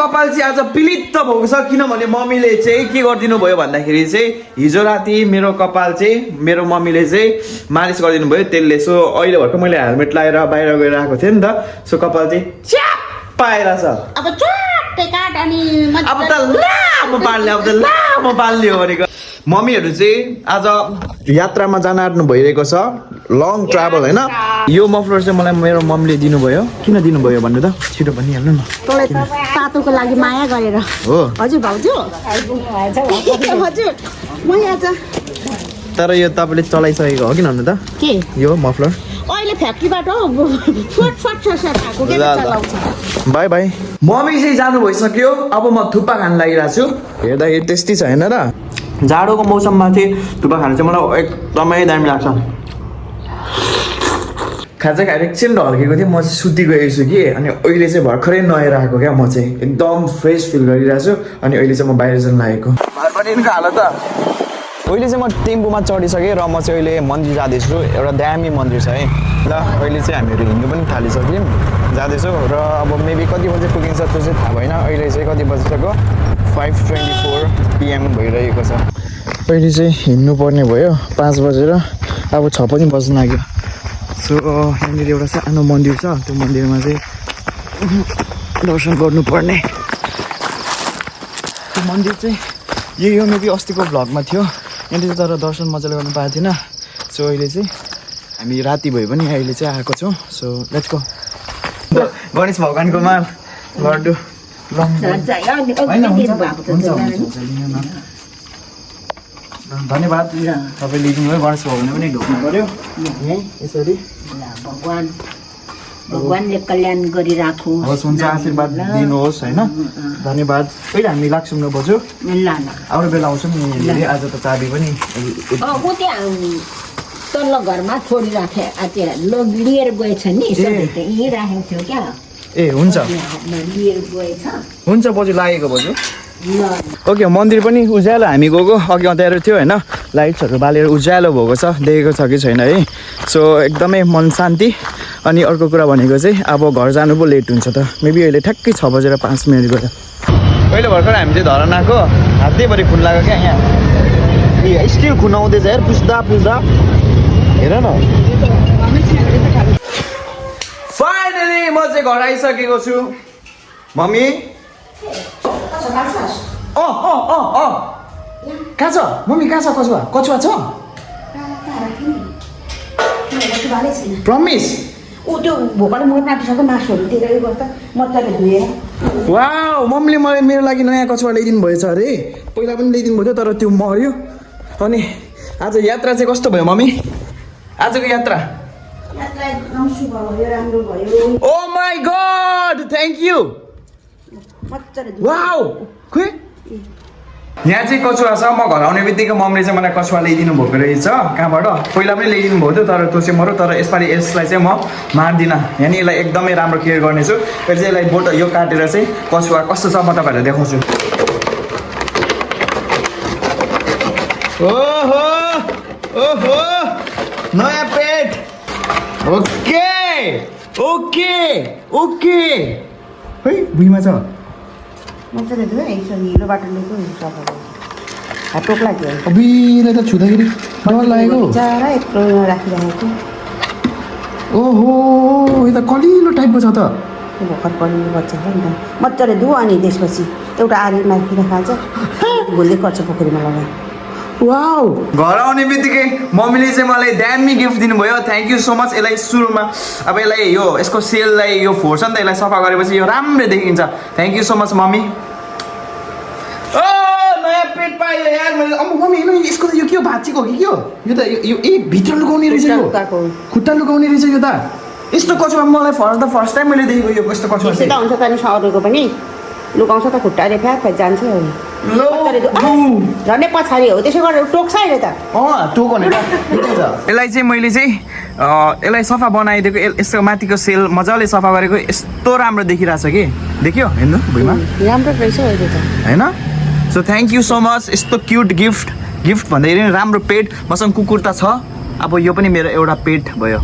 कपाल चाहिँ आज पिलित्त भएको छ किनभने मम्मीले चाहिँ के गरिदिनु भयो भन्दाखेरि चाहिँ हिजो राति मेरो कपाल चाहिँ मेरो मम्मीले चाहिँ मालिस गरिदिनु भयो तेलले सो अहिले भर्खर मैले हेलमेट लगाएर बाहिर गएर आएको थिएँ नि त सो कपाल चाहिँ च्याप्प आएर छ अब च्वाक्कै काट अनि अब त लामो पाल्ने हो भनेको मम्मीहरू चाहिँ आज यात्रामा जान आँट्नु भइरहेको छ लङ ट्राभल होइन यो मफलर चाहिँ मलाई मेरो मम्मीले दिनुभयो किन दिनुभयो भन्नु त छिटो भनिहाल्नु न तँलाई त तातोको लागि माया गरेर हो हजुर भाउजू हजुर म यहाँ छ तर यो तपाईँले चलाइसकेको हो कि भन्नु त के यो मफलर अहिले फ्याक्ट्रीबाट बाई बाई मम्मी चाहिँ जानु भइसक्यो अब म थुक्पा खान लागिरहेको छु हेर्दाखेरि टेस्टी छ होइन र जाडोको मौसममा चाहिँ थुक्पा खानु चाहिँ मलाई एकदमै दामी लाग्छ खाजा खाएर एकछिन ढल्केको थिएँ म चाहिँ सुति गएको छु कि अनि अहिले चाहिँ भर्खरै नुहाएर आएको क्या म चाहिँ एकदम फ्रेस फिल गरिरहेको छु अनि अहिले चाहिँ म बाहिर जान लागेको घरपट्टिको हालत त अहिले चाहिँ म टेम्पोमा चढिसकेँ र म चाहिँ अहिले मन्दिर जाँदैछु एउटा दामी मन्दिर छ है ल अहिले चाहिँ हामीहरू हिँड्नु पनि थालिसक्यौँ जाँदैछौँ र अब मेबी कति बजी पुगिन्छ त्यो चाहिँ थाहा भएन अहिले चाहिँ कति बजिसक्यो 5:24 PM भइरहेको छ अहिले चाहिँ हिँड्नु पर्ने भयो 5 बजेर अब 6 पनि बज्न लाग्यो सो यहाँनिर एउटा सानो मन्दिर छ त्यो मन्दिरमा चाहिँ दर्शन गर्नुपर्ने त्यो मन्दिर चाहिँ यही हो मेबी अस्तिको भ्लगमा थियो यहाँनिर तर दर्शन मजाले गर्नु पाएको थिएन सो अहिले चाहिँ हामी राति भयो पनि अहिले चाहिँ आएको छौँ सो लेट्स गो गणेश भगवान्कोमा लड्डु धन्यवाद तपाईँ लिदिनुभयो गणेश भगवान्ले पनि ढोक्नु पर्यो यसरी भगवानले कल्याण गरिराखो हवस् हुन्छ आशीर्वाद दिनुहोस् होइन धन्यवाद अहिले हामी लाग्छौँ न बजु अरू बेला आउँछौँ नि आज त चाबी पनि तल्लो घरमा छोडिराखे लिएर गएछ नि यहीँ राखेको थियो क्या ए हुन्छ लिएर गएछ हुन्छ बजु लागेको बजु ओके मन्दिर पनि उज्यालो हामी गएको अघि अँध्यारो थियो होइन लाइट्सहरू बालेर उज्यालो भएको छ देखेको छ कि छैन है सो एकदमै मन शान्ति अनि अर्को कुरा भनेको चाहिँ अब घर जानु पो लेट हुन्छ त मेबी अहिले ठ्याक्कै 6:05 गयो अहिले भर्खर हामी चाहिँ धरान आएको हातैभरि खुन लाग्यो क्या यहाँ स्टिल खुन आउँदैछ हेर पुस्दा हेर न फाइनली म चाहिँ घर आइसकेको छु मम्मी कहाँ छ मम्मी कहाँ छ कछुवा छ प्रमिस त्यो भोकाले म काटिसक्यो मासुहरू तिरेर गर्दा मजाले धुएर वाउ मम्मीले मलाई मेरो लागि नयाँ कछुवा ल्याइदिनु भएछ अरे पहिला पनि ल्याइदिनु भयो तर त्यो मर्यो अनि आज यात्रा चाहिँ कस्तो भयो मम्मी आजको यात्रा राम्रो भयो oh my god thank you wow खोइ यहाँ चाहिँ कछुवा छ म घर आउने बित्तिकै मम्मीले चाहिँ मलाई कछुवा ल्याइदिनु भएको रहेछ कहाँबाट पहिला पनि ल्याइदिनु भयो थियो तर त्यो चाहिँ मऱ्यो तर यसपालि यसलाई चाहिँ म मार्दिनँ यहाँ यसलाई एकदमै राम्रो केयर गर्नेछु फेरि चाहिँ यसलाई बोट यो काटेर चाहिँ कछुवा कस्तो छ म तपाईँहरूलाई देखाउँछु ओहो ओहो नयाँ पेट ओके ओके ओके है भुइँमा छ मजाले धुयो यसो हिलो बाटोले टोक्ला थियो अबिले त छुँदाखेरि डर लागेको जरा यत्रो राखिरहेको ओहो यो त कलिलो टाइपको छ त भर्खर पढ्ने बच्चा छ नि त मजाले धुयो अनि त्यसपछि एउटा आरीमा राखान्छ भोलि कच्चा पोखरीमा लगायो वाउ घर आउने बित्तिकै मम्मीले चाहिँ मलाई दामी गिफ्ट दिनुभयो थ्याङ्क यू सो मच यसलाई सुरुमा अब यसलाई यो यसको सेललाई यो फोर्छ नि त यसलाई सफा गरेपछि यो राम्रो देखिन्छ thank you so much mummy oh नयाँ पेट पाएँ यार मैले मम्मी हेर्नु यसको त यो के हो भाँचीको हो कि के हो यो त यो भित्र लुकाउने रहेछ यो खुट्टा लुकाउने रहेछ यो त यस्तो कछुवा मलाई फर्स्ट टाइम मैले देखेको यो यस्तो कछुवा त हुन्छ त नि सौरको पनि लुकाउँछ त खुट्टाले फ्याक जान्छ झन्डै पछाडि हो त्यसो गरेर टोक्छ अहिले त टोक भने यसलाई चाहिँ मैले चाहिँ यसलाई सफा बनाइदिएको यसको माथिको सेल मजाले सफा गरेको यस्तो राम्रो देखिरहेछ कि देख्यो हेर्नु भुइँमा राम्रो रहेछ अहिले त होइन so thank you so much यस्तो क्युट गिफ्ट भन्दाखेरि राम्रो पेट मसँग कुकुर त छ अब यो पनि मेरो एउटा पेट भयो